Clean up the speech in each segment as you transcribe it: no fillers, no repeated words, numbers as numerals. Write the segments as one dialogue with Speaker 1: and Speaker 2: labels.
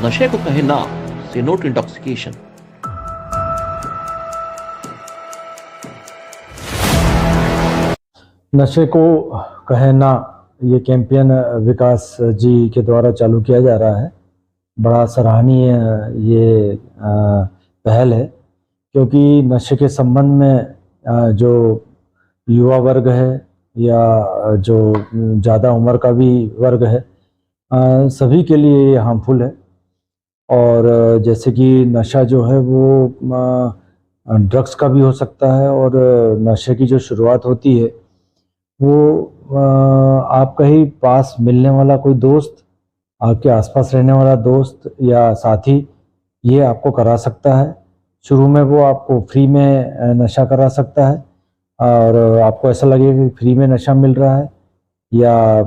Speaker 1: नशे को कहे ना, से नो टू इंटॉक्सिकेशन।
Speaker 2: नशे को कहे ना, ये कैंपेन विकास जी के द्वारा चालू किया जा रहा है। बड़ा सराहनीय ये पहल है, क्योंकि नशे के संबंध में जो युवा वर्ग है या जो ज़्यादा उम्र का भी वर्ग है, सभी के लिए ये हार्मफुल है। और जैसे कि नशा जो है वो ड्रग्स का भी हो सकता है, और नशे की जो शुरुआत होती है वो आपका ही पास मिलने वाला कोई दोस्त, आपके आसपास रहने वाला दोस्त या साथी, ये आपको करा सकता है। शुरू में वो आपको फ्री में नशा करा सकता है, और आपको ऐसा लगेगा कि फ्री में नशा मिल रहा है, या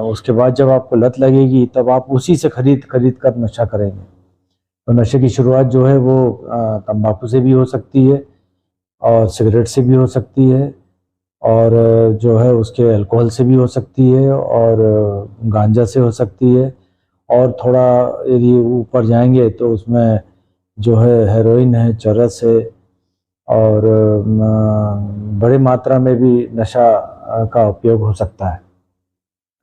Speaker 2: उसके बाद जब आपको लत लगेगी तब आप उसी से खरीद कर नशा करेंगे। तो नशे की शुरुआत जो है वो तंबाकू से भी हो सकती है, और सिगरेट से भी हो सकती है, और जो है उसके अल्कोहल से भी हो सकती है, और गांजा से हो सकती है, और थोड़ा यदि ऊपर जाएंगे तो उसमें जो है हेरोइन है, चरस है, और बड़ी मात्रा में भी नशा का उपयोग हो सकता है।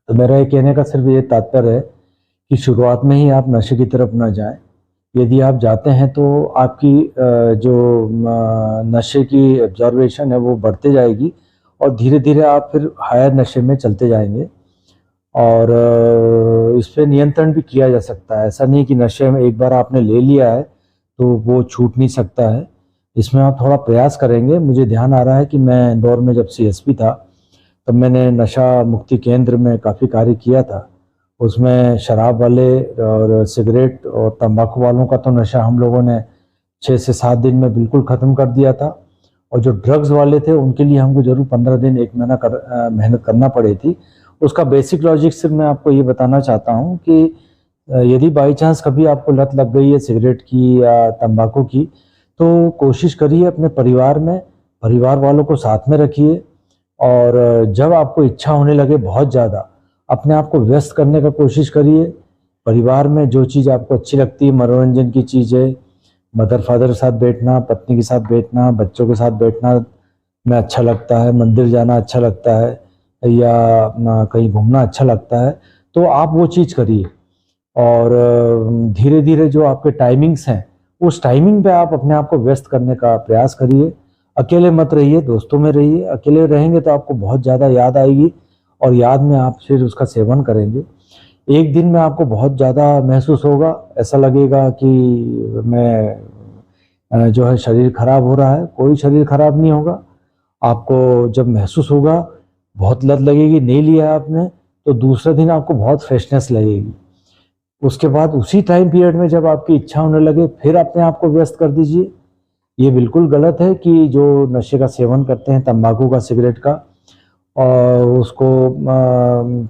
Speaker 2: तो मेरा ये कहने का सिर्फ ये तात्पर्य है कि शुरुआत में ही आप नशे की तरफ ना जाएं। यदि आप जाते हैं तो आपकी जो नशे की ऑब्जर्वेशन है वो बढ़ते जाएगी, और धीरे धीरे आप फिर हायर नशे में चलते जाएंगे। और इस पर नियंत्रण भी किया जा सकता है। ऐसा नहीं कि नशे में एक बार आपने ले लिया है तो वो छूट नहीं सकता है। इसमें आप थोड़ा प्रयास करेंगे। मुझे ध्यान आ रहा है कि मैं इंदौर में जब सीएसपी था तब मैंने नशा मुक्ति केंद्र में काफ़ी कार्य किया था। उसमें शराब वाले और सिगरेट और तंबाकू वालों का तो नशा हम लोगों ने 6 से 7 दिन में बिल्कुल ख़त्म कर दिया था, और जो ड्रग्स वाले थे उनके लिए हमको जरूर 15 दिन 1 महीना मेहनत करना पड़ी थी। उसका बेसिक लॉजिक सिर्फ मैं आपको ये बताना चाहता हूँ कि यदि बाई चांस कभी आपको लत लग गई है सिगरेट की या तंबाकू की, तो कोशिश करिए अपने परिवार वालों को साथ में रखिए, और जब आपको इच्छा होने लगे बहुत ज़्यादा, अपने आप को व्यस्त करने का कोशिश करिए। परिवार में जो चीज़ आपको अच्छी लगती है, मनोरंजन की चीज़ें, मदर फादर के साथ बैठना, पत्नी के साथ बैठना, बच्चों के साथ बैठना में अच्छा लगता है, मंदिर जाना अच्छा लगता है, या कहीं घूमना अच्छा लगता है, तो आप वो चीज़ करिए। और धीरे धीरे जो आपके टाइमिंग्स हैं उस टाइमिंग पे आप अपने आप को व्यस्त करने का प्रयास करिए। अकेले मत रहिए, दोस्तों में रहिए। अकेले रहेंगे तो आपको बहुत ज़्यादा याद आएगी, और याद में आप फिर उसका सेवन करेंगे। एक दिन में आपको बहुत ज़्यादा महसूस होगा, ऐसा लगेगा कि मैं जो है शरीर खराब हो रहा है। कोई शरीर खराब नहीं होगा। आपको जब महसूस होगा, बहुत लत लगेगी, नहीं लिया आपने, तो दूसरे दिन आपको बहुत फ्रेशनेस लगेगी। उसके बाद उसी टाइम पीरियड में जब आपकी इच्छा होने लगे फिर अपने आप को व्यस्त कर दीजिए। ये बिल्कुल गलत है कि जो नशे का सेवन करते हैं, तंबाकू का, सिगरेट का, और उसको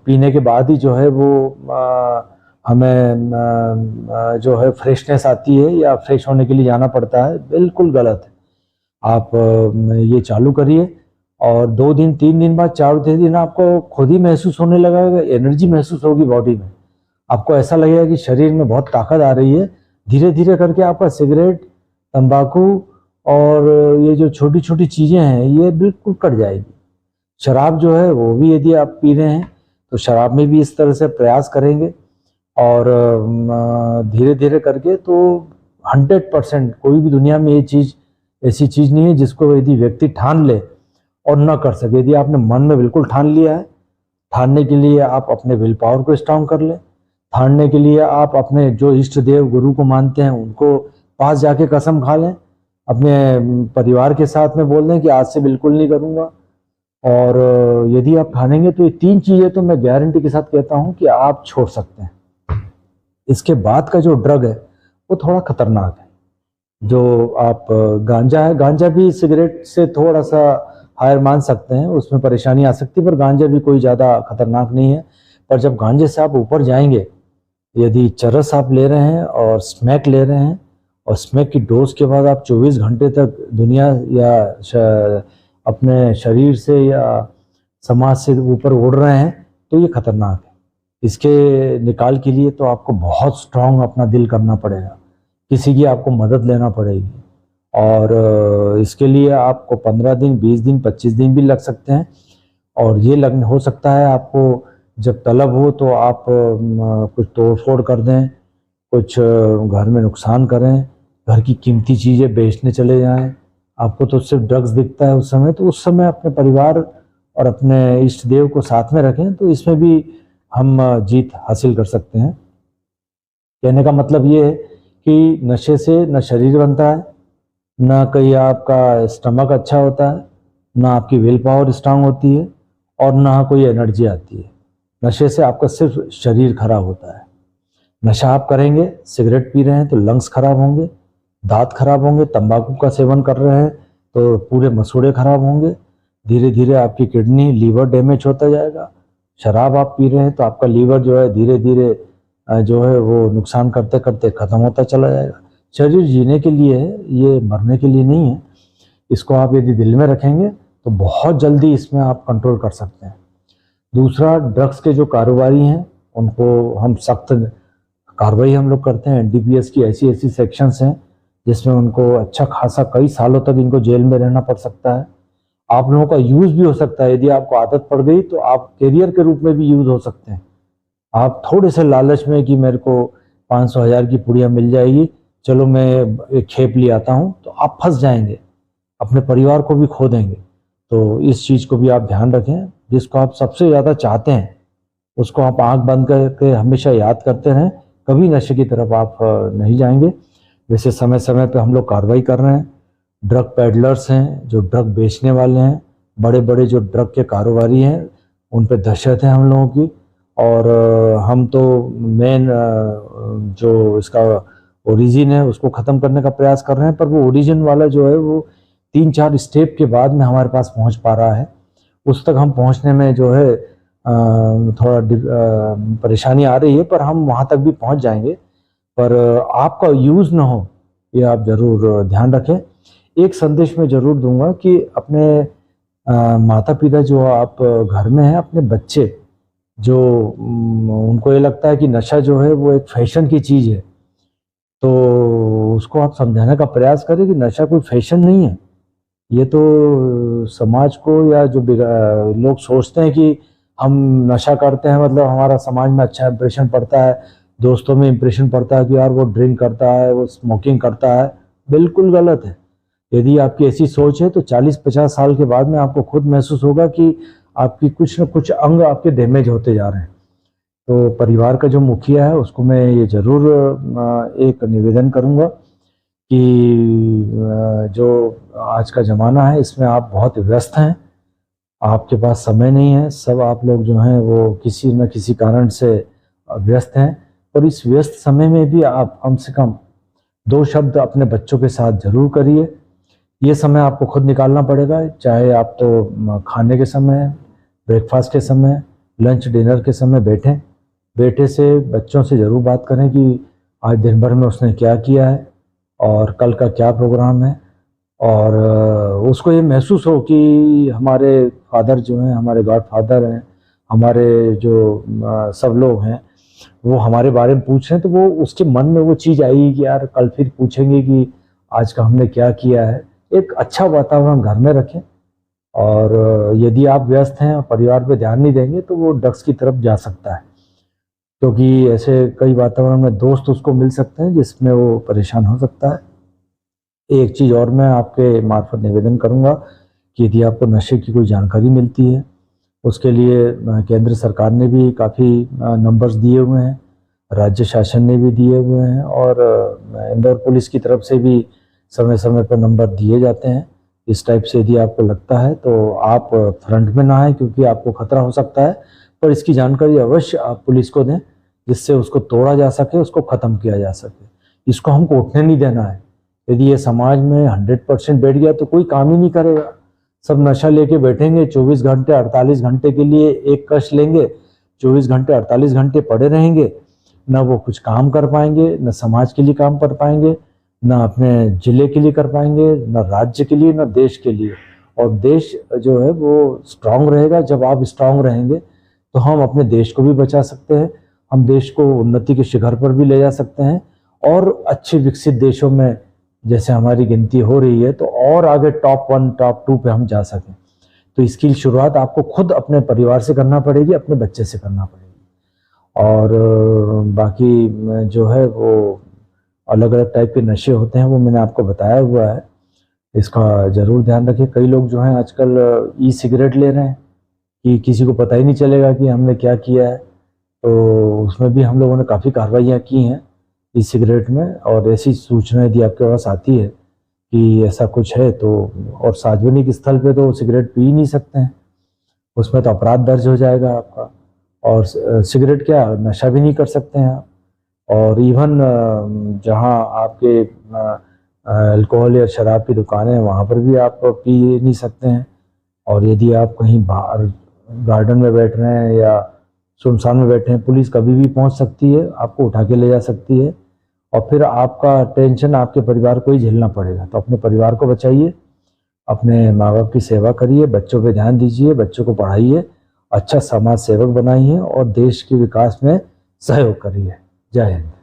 Speaker 2: पीने के बाद ही जो है वो हमें जो है फ्रेशनेस आती है या फ्रेश होने के लिए जाना पड़ता है। बिल्कुल गलत है। आप ये चालू करिए, और 2 दिन 3 दिन बाद, 4 दिन आपको खुद ही महसूस होने लगेगा, एनर्जी महसूस होगी बॉडी में। आपको ऐसा लगेगा कि शरीर में बहुत ताकत आ रही है। धीरे धीरे करके आपका सिगरेट, तंबाकू और ये जो छोटी छोटी चीज़ें हैं ये बिल्कुल कट जाएगी। शराब जो है वो भी यदि आप पी रहे हैं तो शराब में भी इस तरह से प्रयास करेंगे, और धीरे धीरे करके तो 100% कोई भी दुनिया में ये चीज़ ऐसी चीज़ नहीं है जिसको यदि व्यक्ति ठान ले और न कर सके। यदि आपने मन में बिल्कुल ठान लिया है, ठानने के लिए आप अपने विल पावर को स्ट्रांग कर लें। ठानने के लिए आप अपने जो इष्ट देव गुरु को मानते हैं उनको पास जाके कसम खा लें। अपने परिवार के साथ में बोल दें कि आज से बिल्कुल नहीं करूँगा। और यदि आप ठानेंगे तो ये 3 चीज़ें तो मैं गारंटी के साथ कहता हूँ कि आप छोड़ सकते हैं। इसके बाद का जो ड्रग है वो थोड़ा खतरनाक है। जो आप गांजा है, गांजा भी सिगरेट से थोड़ा सा हायर मान सकते हैं, उसमें परेशानी आ सकती है, पर गांजा भी कोई ज़्यादा खतरनाक नहीं है। पर जब गांजे से आप ऊपर जाएंगे, यदि चरस आप ले रहे हैं और स्मैक ले रहे हैं, और स्मैक की डोज के बाद आप 24 घंटे तक दुनिया या अपने शरीर से या समाज से ऊपर उड़ रहे हैं, तो ये खतरनाक है। इसके निकाल के लिए तो आपको बहुत स्ट्रांग अपना दिल करना पड़ेगा, किसी की आपको मदद लेना पड़ेगी। और इसके लिए आपको 15 दिन, 20 दिन, 25 दिन भी लग सकते हैं। और ये लगने हो सकता है आपको जब तलब हो तो आप कुछ तोड़ फोड़ कर दें, कुछ घर में नुकसान करें, घर की कीमती चीज़ें बेचने चले जाएं। आपको तो सिर्फ ड्रग्स दिखता है उस समय, तो उस समय अपने परिवार और अपने इष्ट देव को साथ में रखें, तो इसमें भी हम जीत हासिल कर सकते हैं। कहने का मतलब ये है कि नशे से न शरीर बनता है, ना कहीं आपका स्टमक अच्छा होता है, ना आपकी विल पावर स्ट्रांग होती है, और ना कोई एनर्जी आती है। नशे से आपका सिर्फ शरीर खराब होता है। नशा आप करेंगे, सिगरेट पी रहे हैं तो लंग्स खराब होंगे, दांत खराब होंगे, तंबाकू का सेवन कर रहे हैं तो पूरे मसूड़े खराब होंगे, धीरे धीरे आपकी किडनी, लीवर डैमेज होता जाएगा। शराब आप पी रहे हैं तो आपका लीवर जो है धीरे धीरे जो है वो नुकसान करते करते ख़त्म होता चला जाएगा। शरीर जीने के लिए है, ये मरने के लिए नहीं है। इसको आप यदि दिल में रखेंगे तो बहुत जल्दी इसमें आप कंट्रोल कर सकते हैं। दूसरा, ड्रग्स के जो कारोबारी हैं उनको हम सख्त कार्रवाई हम लोग करते हैं। एनडीपीएस की ऐसी ऐसी सेक्शंस हैं जिसमें उनको अच्छा खासा कई सालों तक इनको जेल में रहना पड़ सकता है। आप लोगों का यूज़ भी हो सकता है, यदि आपको आदत पड़ गई तो आप कैरियर के रूप में भी यूज़ हो सकते हैं। आप थोड़े से लालच में कि मेरे को 500,000 की पुड़िया मिल जाएगी, चलो मैं एक खेप ले आता हूँ, तो आप फंस जाएंगे, अपने परिवार को भी खो देंगे। तो इस चीज़ को भी आप ध्यान रखें। जिसको आप सबसे ज़्यादा चाहते हैं उसको आप आंख बंद करके हमेशा याद करते रहें, कभी नशे की तरफ आप नहीं जाएंगे। वैसे समय समय पे हम लोग कार्रवाई कर रहे हैं। ड्रग पेडलर्स हैं, जो ड्रग बेचने वाले हैं, बड़े बड़े जो ड्रग के कारोबारी हैं, उन पे दहशत है हम लोगों की। और हम तो मेन जो इसका ओरिजिन है उसको ख़त्म करने का प्रयास कर रहे हैं, पर वो ओरिजिन वाला जो है वो 3-4 स्टेप के बाद में हमारे पास पहुंच पा रहा है। उस तक हम पहुंचने में जो है थोड़ा परेशानी आ रही है, पर हम वहां तक भी पहुंच जाएंगे। पर आपका यूज़ ना हो, ये आप ज़रूर ध्यान रखें। एक संदेश मैं ज़रूर दूंगा कि अपने माता पिता जो आप घर में हैं, अपने बच्चे जो उनको ये लगता है कि नशा जो है वो एक फैशन की चीज़ है, तो उसको आप समझाने का प्रयास करें कि नशा कोई फैशन नहीं है। ये तो समाज को, या जो लोग सोचते हैं कि हम नशा करते हैं मतलब हमारा समाज में अच्छा इंप्रेशन पड़ता है, दोस्तों में इंप्रेशन पड़ता है कि यार वो ड्रिंक करता है, वो स्मोकिंग करता है, बिल्कुल गलत है। यदि आपकी ऐसी सोच है तो 40-50 साल के बाद में आपको खुद महसूस होगा कि आपकी कुछ न कुछ अंग आपके डैमेज होते जा रहे हैं। तो परिवार का जो मुखिया है उसको मैं ये ज़रूर एक निवेदन करूँगा कि जो आज का ज़माना है इसमें आप बहुत व्यस्त हैं, आपके पास समय नहीं है, सब आप लोग जो हैं वो किसी न किसी कारण से व्यस्त हैं। और इस व्यस्त समय में भी आप कम से कम 2 शब्द अपने बच्चों के साथ ज़रूर करिए। ये समय आपको खुद निकालना पड़ेगा, चाहे आप तो खाने के समय, ब्रेकफास्ट के समय, लंच डिनर के समय बैठे से बच्चों से ज़रूर बात करें कि आज दिन भर में उसने क्या किया है और कल का क्या प्रोग्राम है। और उसको ये महसूस हो कि हमारे फादर जो हैं, हमारे गॉड फादर हैं, हमारे जो सब लोग हैं वो हमारे बारे में पूछ रहे हैं, तो वो उसके मन में वो चीज़ आएगी कि यार कल फिर पूछेंगे कि आज का हमने क्या किया है। एक अच्छा वातावरण घर में रखें। और यदि आप व्यस्त हैं और परिवार पे ध्यान नहीं देंगे तो वो ड्रग्स की तरफ जा सकता है, क्योंकि ऐसे कई वातावरण में दोस्त उसको मिल सकते हैं जिसमें वो परेशान हो सकता है। एक चीज़ और मैं आपके मार्फत निवेदन करूंगा कि यदि आपको नशे की कोई जानकारी मिलती है, उसके लिए केंद्र सरकार ने भी काफ़ी नंबर्स दिए हुए हैं, राज्य शासन ने भी दिए हुए हैं, और इंदौर पुलिस की तरफ से भी समय समय पर नंबर दिए जाते हैं। इस टाइप से यदि आपको लगता है तो आप फ्रंट में ना आए, क्योंकि आपको खतरा हो सकता है, पर इसकी जानकारी अवश्य आप पुलिस को दें, जिससे उसको तोड़ा जा सके, उसको ख़त्म किया जा सके। इसको हमको उठने नहीं देना है। यदि ये समाज में 100% बैठ गया तो कोई काम ही नहीं करेगा। सब नशा लेके बैठेंगे, 24 घंटे 48 घंटे के लिए एक कश लेंगे, 24 घंटे 48 घंटे पड़े रहेंगे, ना वो कुछ काम कर पाएंगे, न समाज के लिए काम कर पाएंगे, ना अपने जिले के लिए कर पाएंगे, ना राज्य के लिए, ना देश के लिए। और देश जो है वो स्ट्रांग रहेगा जब आप स्ट्रांग रहेंगे, तो हम अपने देश को भी बचा सकते हैं, हम देश को उन्नति के शिखर पर भी ले जा सकते हैं और अच्छे विकसित देशों में जैसे हमारी गिनती हो रही है तो और आगे टॉप 1 टॉप 2 पे हम जा सकें। तो इसकी शुरुआत आपको खुद अपने परिवार से करना पड़ेगी, अपने बच्चे से करना पड़ेगी। और बाकी जो है वो अलग अलग टाइप के नशे होते हैं वो मैंने आपको बताया हुआ है, इसका ज़रूर ध्यान रखिए। कई लोग जो हैं आजकल ई सिगरेट ले रहे हैं कि किसी को पता ही नहीं चलेगा कि हमने क्या किया है, तो उसमें भी हम लोगों ने काफ़ी कार्रवाइयाँ की हैं ई सिगरेट में। और ऐसी सूचना यदि आपके पास आती है कि ऐसा कुछ है तो, और सार्वजनिक स्थल पे तो सिगरेट पी ही नहीं सकते हैं, उसमें तो अपराध दर्ज हो जाएगा आपका। और सिगरेट क्या नशा भी नहीं कर सकते हैं आप। और इवन जहाँ आपके अल्कोहल या शराब की दुकानें हैं वहाँ पर भी आप पी नहीं सकते हैं। और यदि आप कहीं बाहर गार्डन में बैठ रहे हैं या सुनसान में बैठे हैं, पुलिस कभी भी पहुँच सकती है, आपको उठा के ले जा सकती है और फिर आपका टेंशन आपके परिवार को ही झेलना पड़ेगा। तो अपने परिवार को बचाइए, अपने माँ बाप की सेवा करिए, बच्चों पे ध्यान दीजिए, बच्चों को पढ़ाइए, अच्छा समाज सेवक बनाइए और देश के विकास में सहयोग करिए। जय हिंद।